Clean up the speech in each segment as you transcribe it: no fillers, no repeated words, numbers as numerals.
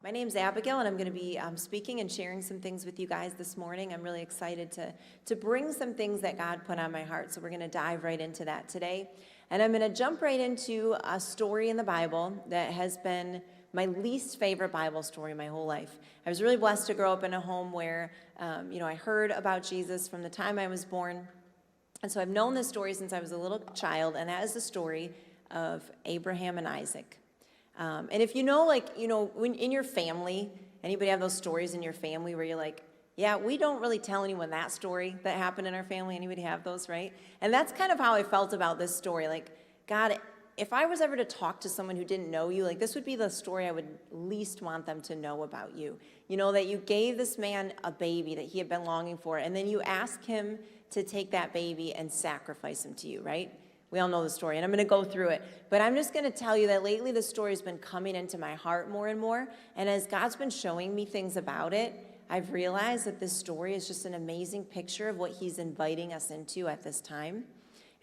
My name's Abigail, and I'm going to be speaking and sharing some things with you guys this morning. I'm really excited to bring some things that God put on my heart, so we're going to dive right into that today. And I'm going to jump right into a story in the Bible that has been my least favorite Bible story my whole life. I was really blessed to grow up in a home where, I heard about Jesus from the time I was born. And so I've known this story since I was a little child, and that is the story of Abraham and Isaac. And if when in your family, anybody have those stories in your family where you're like, yeah, we don't really tell anyone that story that happened in our family. Anybody have those, right? And that's kind of how I felt about this story. Like, God, if I was ever to talk to someone who didn't know you, like this would be the story I would least want them to know about you. You know, that you gave this man a baby that he had been longing for, and then you ask him to take that baby and sacrifice him to you, right? We all know the story, and I'm going to go through it. But I'm just going to tell you that lately the story has been coming into my heart more and more. And as God's been showing me things about it, I've realized that this story is just an amazing picture of what he's inviting us into at this time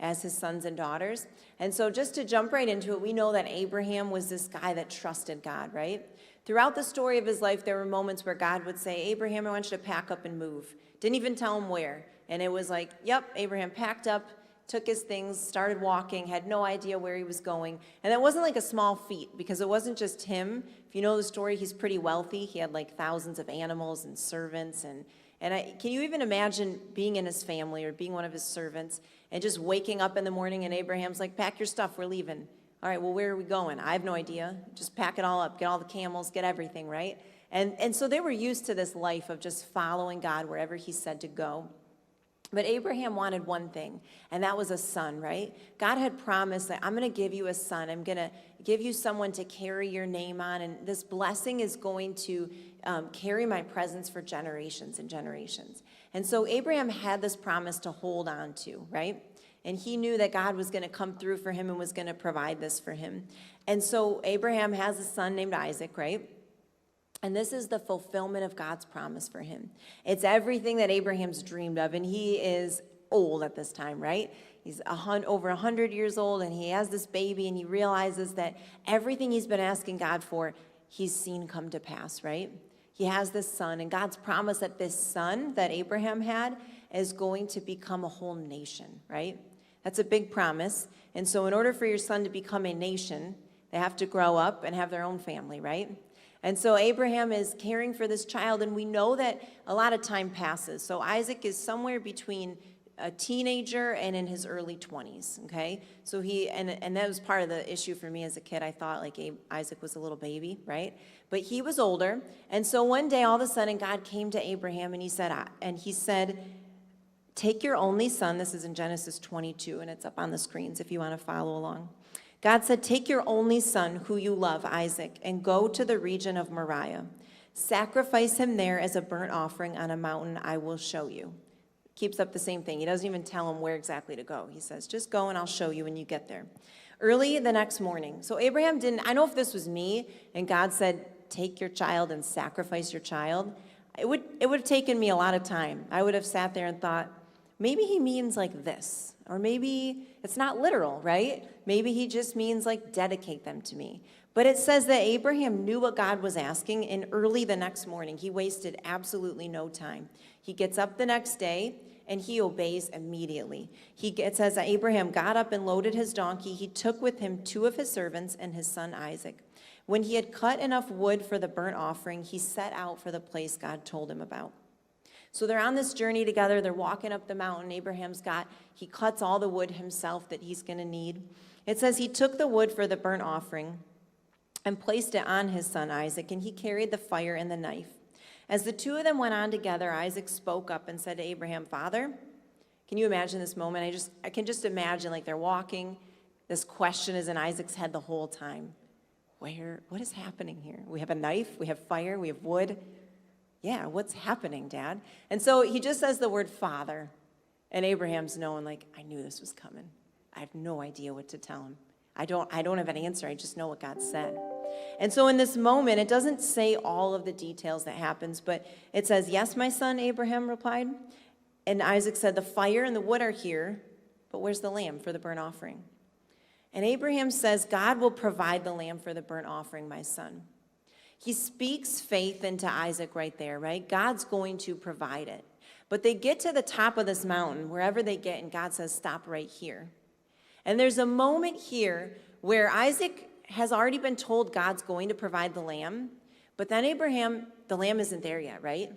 as his sons and daughters. And so just to jump right into it, we know that Abraham was this guy that trusted God, right? Throughout the story of his life, there were moments where God would say, Abraham, I want you to pack up and move. Didn't even tell him where. And it was like, yep, Abraham packed up, took his things, started walking, had no idea where he was going. And that wasn't like a small feat, because it wasn't just him. If you know the story, he's pretty wealthy. He had like thousands of animals and servants. Can you even imagine being in his family or being one of his servants and just waking up in the morning and Abraham's like, pack your stuff, we're leaving. All right, well, where are we going? I have no idea. Just pack it all up, get all the camels, get everything, right? And so they were used to this life of just following God wherever he said to go. But Abraham wanted one thing, and that was a son, right? God had promised that I'm going to give you a son. I'm going to give you someone to carry your name on, and this blessing is going to carry my presence for generations and generations. And so Abraham had this promise to hold on to, right? And he knew that God was going to come through for him and was going to provide this for him. And so Abraham has a son named Isaac, right? And this is the fulfillment of God's promise for him. It's everything that Abraham's dreamed of, and he is old at this time, right? He's over 100 years old, and he has this baby, and he realizes that everything he's been asking God for, he's seen come to pass, right? He has this son, and God's promise that this son that Abraham had is going to become a whole nation, right? That's a big promise. And so in order for your son to become a nation, they have to grow up and have their own family, right? And so Abraham is caring for this child, and we know that a lot of time passes. So Isaac is somewhere between a teenager and in his early 20s, okay? So and that was part of the issue for me as a kid. I thought like Isaac was a little baby, right? But he was older. And so one day, all of a sudden, God came to Abraham, and he said, take your only son. This is in Genesis 22, and it's up on the screens if you want to follow along. God said, take your only son, who you love, Isaac, and go to the region of Moriah. Sacrifice him there as a burnt offering on a mountain I will show you. Keeps up the same thing. He doesn't even tell him where exactly to go. He says, just go and I'll show you when you get there. Early the next morning. So Abraham I know if this was me and God said, take your child and sacrifice your child, it would have taken me a lot of time. I would have sat there and thought, maybe he means like this. Or maybe it's not literal, right? Maybe he just means like dedicate them to me. But it says that Abraham knew what God was asking, and early the next morning, he wasted absolutely no time. He gets up the next day, and he obeys immediately. It says that Abraham got up and loaded his donkey. He took with him 2 of his servants and his son Isaac. When he had cut enough wood for the burnt offering, he set out for the place God told him about. So they're on this journey together. They're walking up the mountain. He cuts all the wood himself that he's going to need. It says he took the wood for the burnt offering and placed it on his son Isaac, and he carried the fire and the knife. As the 2 of them went on together, Isaac spoke up and said to Abraham, Father, can you imagine this moment? I can just imagine like they're walking. This question is in Isaac's head the whole time. What is happening here? We have a knife, we have fire, we have wood. Yeah, what's happening, Dad? And so he just says the word Father. And Abraham's knowing, like, I knew this was coming. I have no idea what to tell him. I don't have an answer. I just know what God said. And so in this moment, it doesn't say all of the details that happens, but it says, yes, my son, Abraham replied. And Isaac said, the fire and the wood are here, but where's the lamb for the burnt offering? And Abraham says, God will provide the lamb for the burnt offering, my son. He speaks faith into Isaac right there, right? God's going to provide it. But they get to the top of this mountain, wherever they get, and God says, stop right here. And there's a moment here where Isaac has already been told God's going to provide the lamb, but then Abraham, the lamb isn't there yet, right?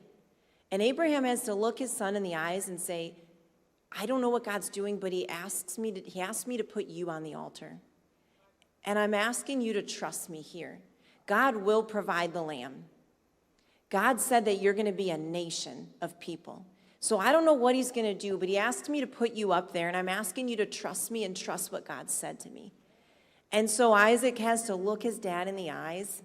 And Abraham has to look his son in the eyes and say, I don't know what God's doing, but he asked me to put you on the altar. And I'm asking you to trust me here. God will provide the lamb. God said that you're going to be a nation of people. So I don't know what he's going to do, but he asked me to put you up there, and I'm asking you to trust me and trust what God said to me. And so Isaac has to look his dad in the eyes,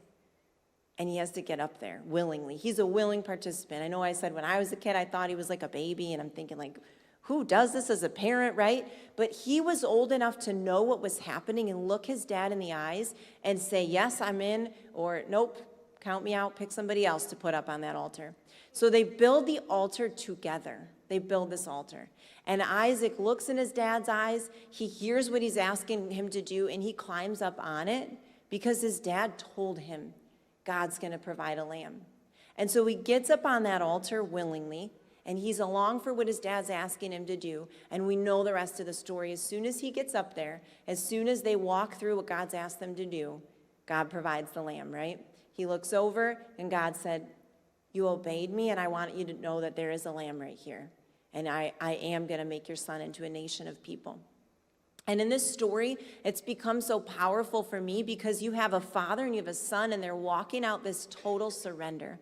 and he has to get up there willingly. He's a willing participant. I know I said when I was a kid, I thought he was like a baby, and I'm thinking like, who does this as a parent, right? But he was old enough to know what was happening and look his dad in the eyes and say, yes, I'm in, or nope, count me out, pick somebody else to put up on that altar. So they build the altar together. They build this altar. And Isaac looks in his dad's eyes, he hears what he's asking him to do, and he climbs up on it because his dad told him God's going to provide a lamb. And so he gets up on that altar willingly, and he's along for what his dad's asking him to do. And we know the rest of the story. As soon as he gets up there, as soon as they walk through what God's asked them to do, God provides the lamb, right? He looks over, and God said, you obeyed me, and I want you to know that there is a lamb right here. And I am going to make your son into a nation of people. And in this story, it's become so powerful for me because you have a father and you have a son, and they're walking out this total surrender.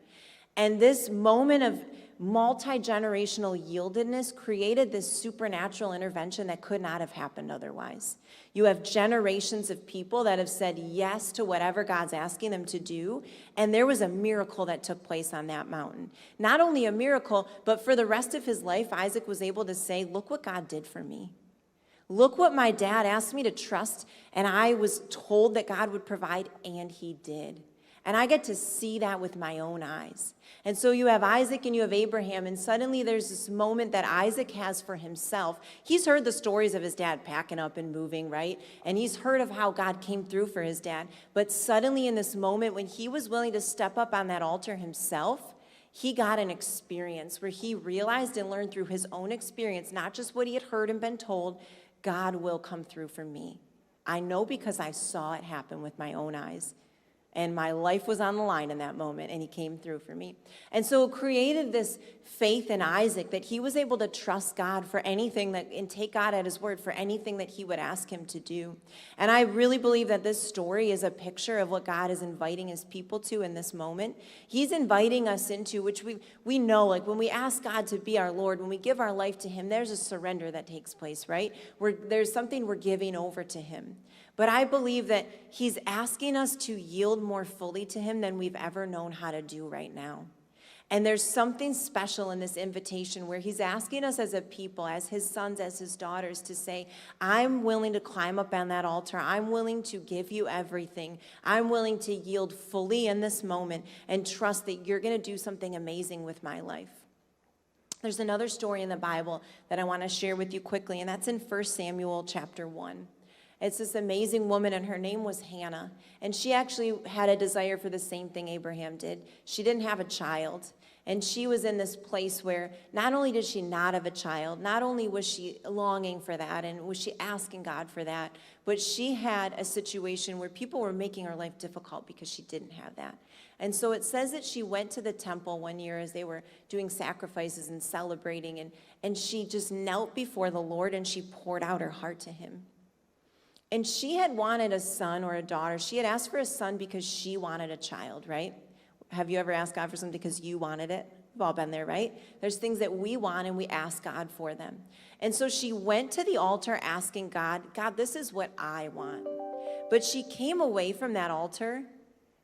And this moment of multi-generational yieldedness created this supernatural intervention that could not have happened otherwise. You have generations of people that have said yes to whatever God's asking them to do, and there was a miracle that took place on that mountain. Not only a miracle, but for the rest of his life, Isaac was able to say, look what God did for me. Look what my dad asked me to trust, and I was told that God would provide, and he did. And I get to see that with my own eyes. And so you have Isaac and you have Abraham, and suddenly there's this moment that Isaac has for himself. He's heard the stories of his dad packing up and moving, right? And he's heard of how God came through for his dad. But suddenly in this moment, when he was willing to step up on that altar himself, he got an experience where he realized and learned through his own experience, not just what he had heard and been told, God will come through for me. I know because I saw it happen with my own eyes. And my life was on the line in that moment, and he came through for me. And so it created this faith in Isaac that he was able to trust God for anything and take God at his word for anything that he would ask him to do. And I really believe that this story is a picture of what God is inviting his people to in this moment. He's inviting us into, which we know, like when we ask God to be our Lord, when we give our life to him, there's a surrender that takes place, right? There's something we're giving over to him. But I believe that he's asking us to yield more fully to him than we've ever known how to do right now. And there's something special in this invitation where he's asking us as a people, as his sons, as his daughters, to say, I'm willing to climb up on that altar. I'm willing to give you everything. I'm willing to yield fully in this moment and trust that you're going to do something amazing with my life. There's another story in the Bible that I want to share with you quickly, and that's in 1 Samuel chapter 1. It's this amazing woman, and her name was Hannah. And she actually had a desire for the same thing Abraham did. She didn't have a child. And she was in this place where not only did she not have a child, not only was she longing for that and was she asking God for that, but she had a situation where people were making her life difficult because she didn't have that. And so it says that she went to the temple one year as they were doing sacrifices and celebrating, and she just knelt before the Lord and she poured out her heart to him. And she had wanted a son or a daughter. She had asked for a son because she wanted a child, right? Have you ever asked God for something because you wanted it? We've all been there, right? There's things that we want and we ask God for them. And so she went to the altar asking God, God, this is what I want. But she came away from that altar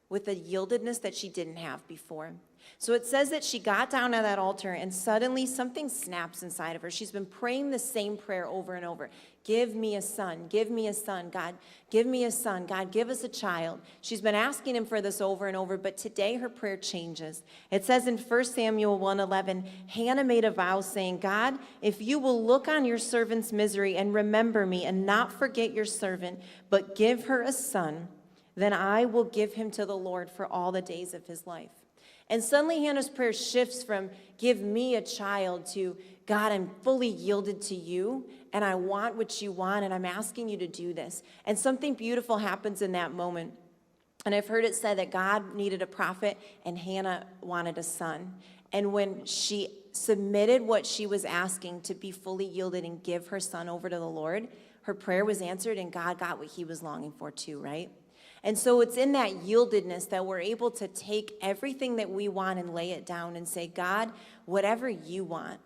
with a yieldedness that she didn't have before. So it says that she got down on that altar and suddenly something snaps inside of her. She's been praying the same prayer over and over. Give me a son. Give me a son. God, give me a son. God, give us a child. She's been asking him for this over and over, but today her prayer changes. It says in 1 Samuel 1:11, Hannah made a vow saying, God, if you will look on your servant's misery and remember me and not forget your servant, but give her a son, then I will give him to the Lord for all the days of his life. And suddenly Hannah's prayer shifts from give me a child to God, I'm fully yielded to you, and I want what you want, and I'm asking you to do this. And something beautiful happens in that moment. And I've heard it said that God needed a prophet, and Hannah wanted a son. And when she submitted what she was asking to be fully yielded and give her son over to the Lord, her prayer was answered, and God got what he was longing for too, right? And so it's in that yieldedness that we're able to take everything that we want and lay it down and say, God, whatever you want.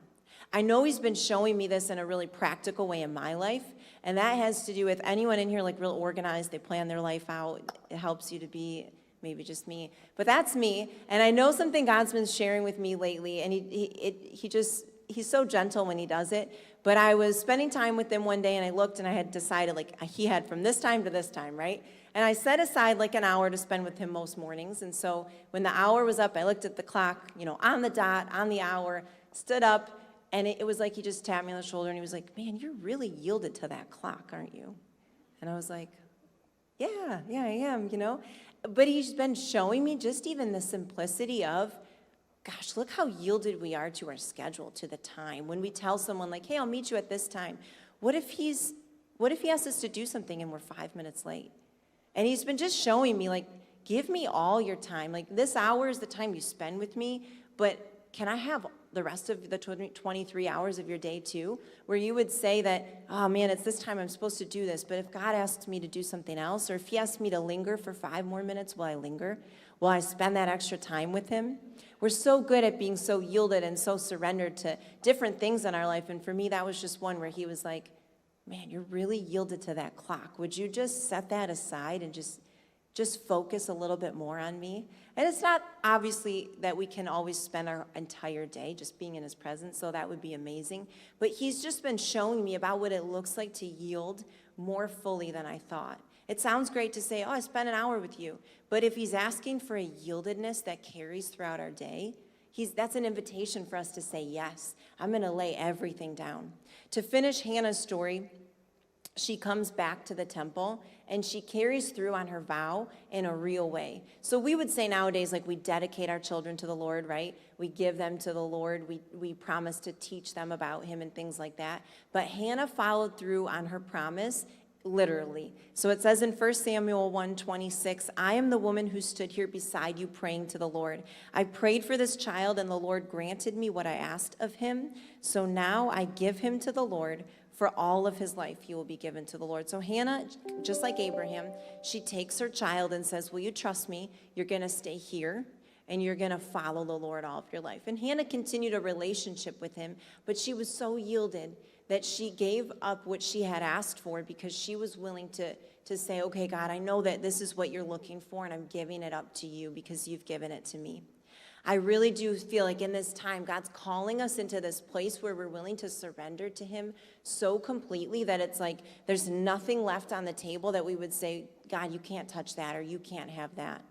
I know he's been showing me this in a really practical way in my life, and that has to do with anyone in here like real organized, they plan their life out, it helps you to be, maybe just me, but that's me, and I know something God's been sharing with me lately, and he's so gentle when he does it, but I was spending time with him one day, and I looked, and I had decided, like, he had from this time to this time, right? And I set aside like an hour to spend with him most mornings. And so when the hour was up, I looked at the clock, on the dot, on the hour, stood up, and it was like he just tapped me on the shoulder, and he was like, man, you're really yielded to that clock, aren't you? And I was like, yeah, I am, But he's been showing me just even the simplicity of, gosh, look how yielded we are to our schedule, to the time. When we tell someone like, hey, I'll meet you at this time. What if he asks us to do something and we're 5 minutes late? And he's been just showing me, like, give me all your time. Like, this hour is the time you spend with me, but can I have the rest of the 23 hours of your day too? Where you would say that, oh man, it's this time I'm supposed to do this, but if God asks me to do something else, or if he asks me to linger for 5 more minutes, will I linger? Will I spend that extra time with him? We're so good at being so yielded and so surrendered to different things in our life, and for me, that was just one where he was like, man, you're really yielded to that clock. Would you just set that aside and just focus a little bit more on me? And it's not obviously that we can always spend our entire day just being in his presence, so that would be amazing. But he's just been showing me about what it looks like to yield more fully than I thought. It sounds great to say, oh, I spent an hour with you. But if he's asking for a yieldedness that carries throughout our day, that's an invitation for us to say, yes, I'm going to lay everything down. To finish Hannah's story, she comes back to the temple and she carries through on her vow in a real way. So we would say nowadays, like, we dedicate our children to the Lord, right? We give them to the Lord. We promise to teach them about him and things like that. But Hannah followed through on her promise literally. So it says in 1 Samuel 1:26, I am the woman who stood here beside you praying to the Lord. I prayed for this child, and the Lord granted me what I asked of him. So now I give him to the Lord. For all of his life, he will be given to the Lord. So Hannah, just like Abraham, she takes her child and says, will you trust me? You're going to stay here, and you're going to follow the Lord all of your life. And Hannah continued a relationship with him, but she was so yielded that she gave up what she had asked for because she was willing to say, okay, God, I know that this is what you're looking for, and I'm giving it up to you because you've given it to me. I really do feel like in this time, God's calling us into this place where we're willing to surrender to him so completely that it's like there's nothing left on the table that we would say, God, you can't touch that, or you can't have that.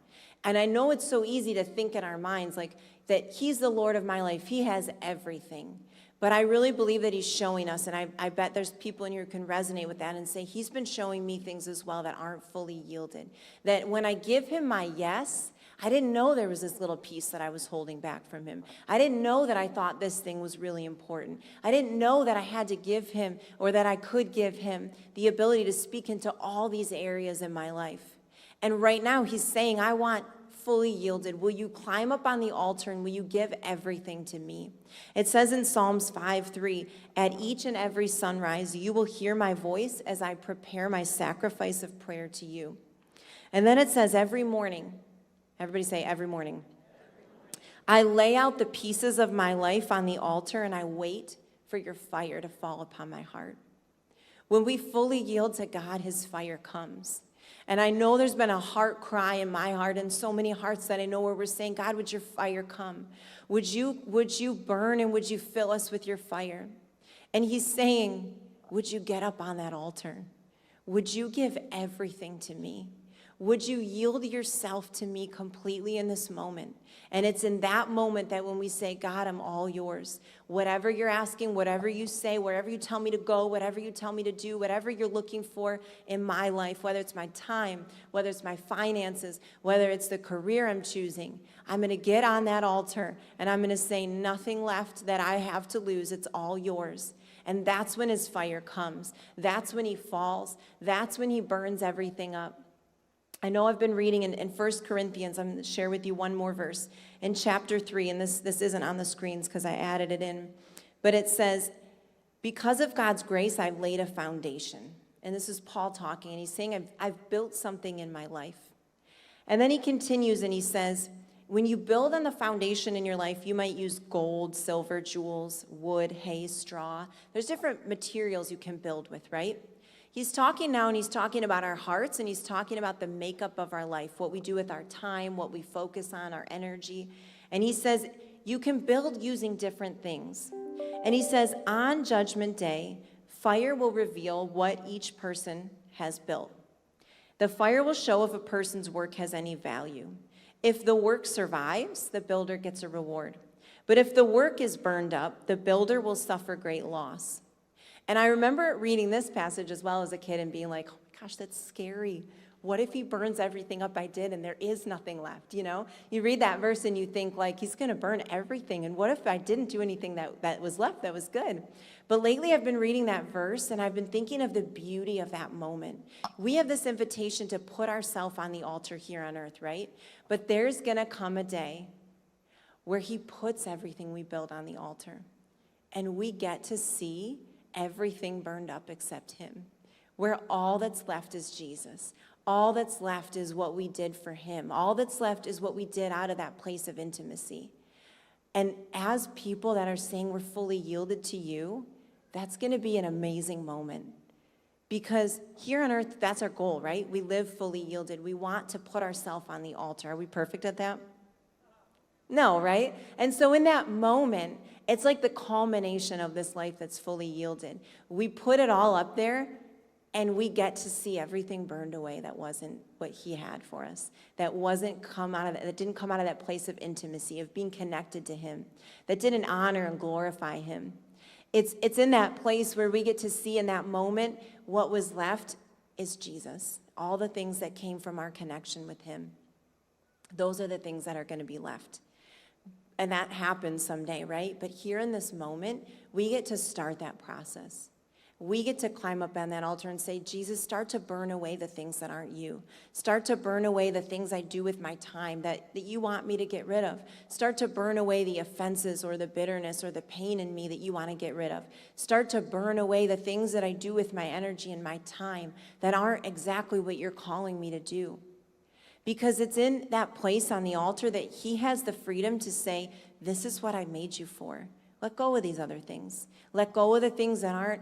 And I know it's so easy to think in our minds like that he's the Lord of my life. He has everything. But I really believe that he's showing us, and I bet there's people in here who can resonate with that and say, he's been showing me things as well that aren't fully yielded. That when I give him my yes, I didn't know there was this little piece that I was holding back from him. I didn't know that I thought this thing was really important. I didn't know that I had to give him, or that I could give him, the ability to speak into all these areas in my life. And right now he's saying, I want fully yielded. Will you climb up on the altar and will you give everything to me? It says in Psalms 5:3, at each and every sunrise, you will hear my voice as I prepare my sacrifice of prayer to you. And then it says every morning, everybody say every morning, I lay out the pieces of my life on the altar and I wait for your fire to fall upon my heart. When we fully yield to God, his fire comes. And I know there's been a heart cry in my heart and so many hearts that I know where we're saying, God, would your fire come? Would you burn and would you fill us with your fire? And he's saying, would you get up on that altar? Would you give everything to me? Would you yield yourself to me completely in this moment? And it's in that moment that when we say, God, I'm all yours. Whatever you're asking, whatever you say, wherever you tell me to go, whatever you tell me to do, whatever you're looking for in my life, whether it's my time, whether it's my finances, whether it's the career I'm choosing, I'm going to get on that altar and I'm going to say nothing left that I have to lose. It's all yours. And that's when his fire comes. That's when he falls. That's when he burns everything up. I know I've been reading in 1 Corinthians. I'm going to share with you one more verse. In chapter 3, and this isn't on the screens because I added it in, but it says, because of God's grace, I've laid a foundation. And this is Paul talking, and he's saying, I've built something in my life. And then he continues and he says, when you build on the foundation in your life, you might use gold, silver, jewels, wood, hay, straw. There's different materials you can build with, right? He's talking now, and he's talking about our hearts, and he's talking about the makeup of our life, what we do with our time, what we focus on, our energy. And he says, you can build using different things. And he says, on Judgment Day, fire will reveal what each person has built. The fire will show if a person's work has any value. If the work survives, the builder gets a reward. But if the work is burned up, the builder will suffer great loss. And I remember reading this passage as well as a kid and being like, oh my gosh, that's scary. What if he burns everything up I did and there is nothing left, you know? You read that verse and you think like, he's going to burn everything. And what if I didn't do anything that was left that was good? But lately I've been reading that verse and I've been thinking of the beauty of that moment. We have this invitation to put ourselves on the altar here on earth, right? But there's going to come a day where he puts everything we build on the altar. And we get to see everything burned up except him, where all that's left is Jesus. All that's left is what we did for him. All that's left is what we did out of that place of intimacy. And as people that are saying we're fully yielded to you, that's going to be an amazing moment. Because here on earth, that's our goal, right? We live fully yielded. We want to put ourselves on the altar. Are we perfect at that? No, right? And so in that moment, it's like the culmination of this life that's fully yielded. We put it all up there, and we get to see everything burned away that wasn't what he had for us, that didn't come out of that place of intimacy, of being connected to him, that didn't honor and glorify him. It's in that place where we get to see in that moment what was left is Jesus, all the things that came from our connection with him. Those are the things that are going to be left. And that happens someday, right? But here in this moment, we get to start that process. We get to climb up on that altar and say, Jesus, start to burn away the things that aren't you. Start to burn away the things I do with my time that you want me to get rid of. Start to burn away the offenses or the bitterness or the pain in me that you want to get rid of. Start to burn away the things that I do with my energy and my time that aren't exactly what you're calling me to do. Because it's in that place on the altar that he has the freedom to say, this is what I made you for. Let go of these other things. Let go of the things that aren't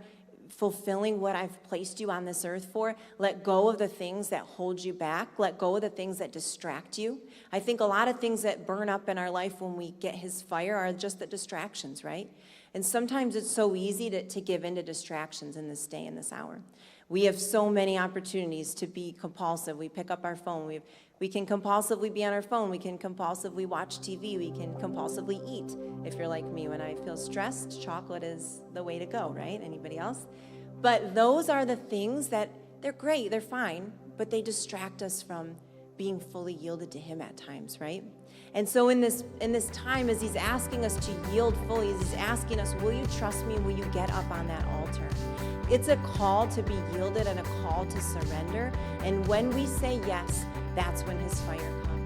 fulfilling what I've placed you on this earth for. Let go of the things that hold you back. Let go of the things that distract you. I think a lot of things that burn up in our life when we get his fire are just the distractions, right? And sometimes it's so easy to give in to distractions in this day, in this hour. We have so many opportunities to be compulsive. We pick up our phone. We can compulsively be on our phone. We can compulsively watch TV. We can compulsively eat. If you're like me, when I feel stressed, chocolate is the way to go, right? Anybody else? But those are the things that, they're great, they're fine, but they distract us from being fully yielded to him at times, right? And so in this time, as he's asking us to yield fully, as he's asking us, will you trust me? Will you get up on that altar? It's a call to be yielded and a call to surrender. And when we say yes, that's when his fire comes.